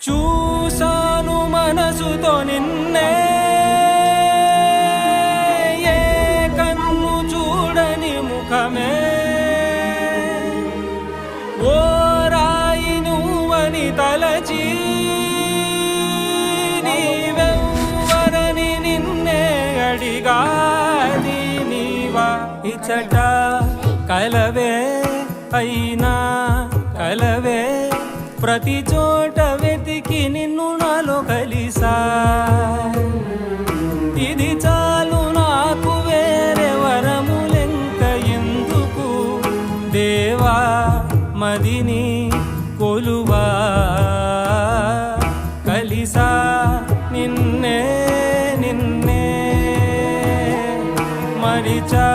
చూసాను మనసుతో నిన్నే, ఏ కన్ను చూడని ముఖమే, ఓ రాయి నువ్వని తలచి నీవెవ్వరని నిన్నే అడిగాది నీవా. ఇచ్చట కలవే అయినా కలవే, ప్రతి చోట వెతికి నిన్ను నాలో కలిసా. ఇది చాలు నాకు, వేరే వరములెంక ఎందుకు దేవా, మదిని కొలువా. కలిసా నిన్నే నిన్నే మరిచా